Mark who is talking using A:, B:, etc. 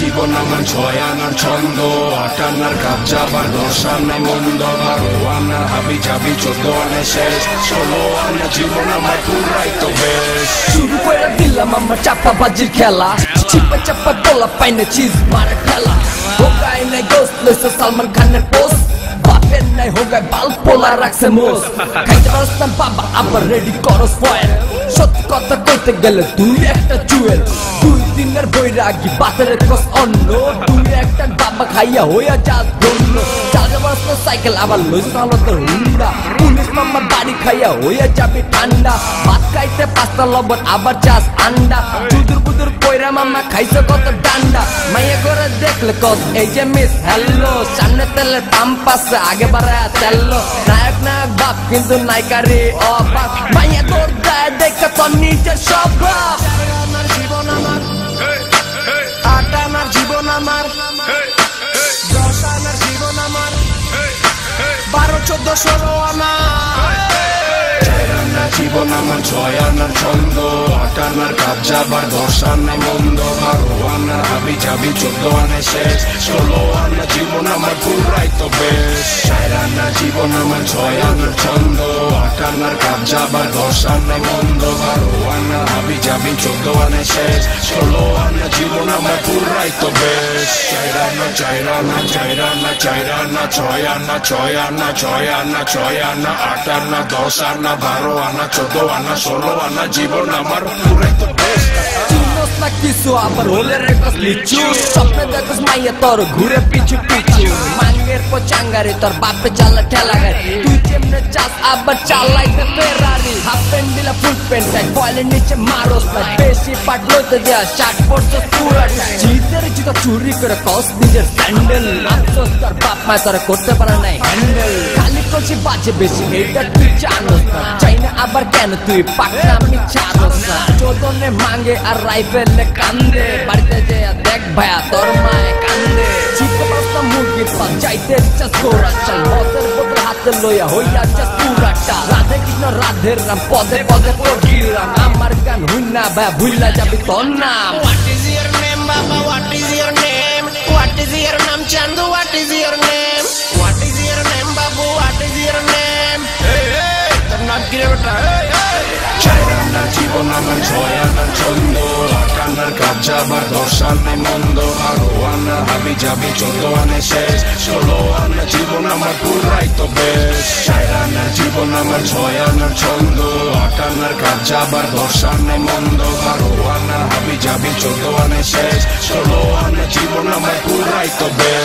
A: জীবন আমার 6 আনার ছন্দ, 8 আনার কাবজা বা 10 আনায় মন্দ, 12 আনার হাবি জাবি, 14 আনায় শেষ, 16 আনার জীবন আমার পুরাই তো বেশ।
B: শুরু করে দিলাম আমার চাপাবাজির খেলা, চিপা চাপা তোলা পাইনে চিজ মারা খেলা, হোগায় নাই গোস্ত লইছে সালমান খানের পোস্ট, বাপের নাই হোগায় বাল পোলা রাখছে মোস, খাইতে পারস না বাবা আবার রেডি করস ফয়েল, সত্যি কথা কইতে গেলে তুই একটা চুয়েল, 2 দিনের বৈরাগী বাতের কস অন্য, তুই একটা বাবা খাইয়া হইয়া যাস ধন্য, চালতে পারস না সাইকেল আবার লইস না হলো তোর হুন্ডা, 19 নম্বর বাড়ি খাইয়া হইয়া যাবি ঠান্ডা, ভাত খাইতে 5টা লবণ আবার চাস আন্ডা, চুদুর বুদুর কইরা মামা খাইছে কত ডান্ডা, মাইয়া করে দেখলে কস এই যে মিস হ্যালো, সামনে তেলের পাম্প আছে আগে বাড়ায় তেললো, নায়ক নায়ক বাপ কিন্তু নায়িকারে অবাক, মাইয়া তোর দেয় দেখে তোর নিজের স্বভাব।
C: জীবন আমার 8 আনার জীবন আমার 10 আনার জীবন আমার 12 14 16 আনার
A: জীবন আমার 6 আনার ছন্দ, 8 আনার কাবজা বা 10 আনায় মন্দ, 12 আনার হাবি জাবি, 14 আনায় শেষ, 16 আনার জীবন আমার পুরাই তো বেশ। 4 আনার জীবন আমার 6 আনার ছন্দ, 8 আনার কাবজা বা 10 আনায় মন্দ, 12 আনার হাবি জাবি, 14 আনায় শেষ, 16 আনার জীবন আমার পুরাই তো বেশ। 4 আনা 4 আনা 4 আনা 4 আনা 6 আনা 6 আনা 6 আনা 6 আনা 8 আনা 10 আনা 12 আনা 14 আনা 16 আনা জীবন আমার পুরাই তো বেশ।
B: চিনোস না কিছু আবার হলে রেকস লিচু, স্বপ্নে দেখোস মাইয়া তোর ঘুরে পিছু পিছু, মাঙ্গের পচাঙ্গারে তোর বাপে চালা ঠেলা গাড়ি, তুই যেমনে চাস আবার চালাইতে ফেরারি, হাফ প্যান্ট দিলা ফুল প্যান্ট টাই, কয়েলের নিচে মারোস না, বেশি পাট লইতে দেয়া শার্ট পরছস পুরাটা, জিতের জুতা চুরি করে কস নিজের স্যান্ডেল, আফসোস তোর বাপ মা তোরা করতে পারে নাই হ্যান্ডেল, খালি করছি বাজে বেশি এইটা তুই জানোস না, চাই না আবার কেন তুই পাকনা আমি ছাড়োস না, চোদনে মাঙ্গে আর রাইফেলে কান্দে, বাড়িতে যে দেখ ভাইয়া তোর মায়ে কান্দে, চিপে বসতা মুরগির পাল চাইতে চাস গোড়া চাল, মদের বোতল হাতে লইয়া হইয়া চাস পুরাটা, রাধে কৃষ্ণ রাধের রাম পদে পদে পড়িলাম, আমার গান হুইনা ভাইয়া ভুইলা যাবি তোর নাম।
C: What is your name Baba, what is your name, what is your name Chandu, what is your name, what is your name Babu, what is your name, hey hey তোর নাম কি রে বেটা, hey hey।
A: 4 আনার জীবন আমার 6 আনার ছন্দ, 8 আনার কাবজা বা 10 আনায় মন্দ, 12 আনার হাবি জাবি, 14 আনায় শেষ, 16 আনার জীবন আমার পুরাই তো বেশ। 4 আনার জীবন আমার 6 আনার ছন্দ, 8 আনার কাবজা বা 10 আনায় মন্দ, 12 আনার হাবি জাবি, 14 আনায় শেষ, 16 আনার জীবন আমার পুরাই তো বেশ।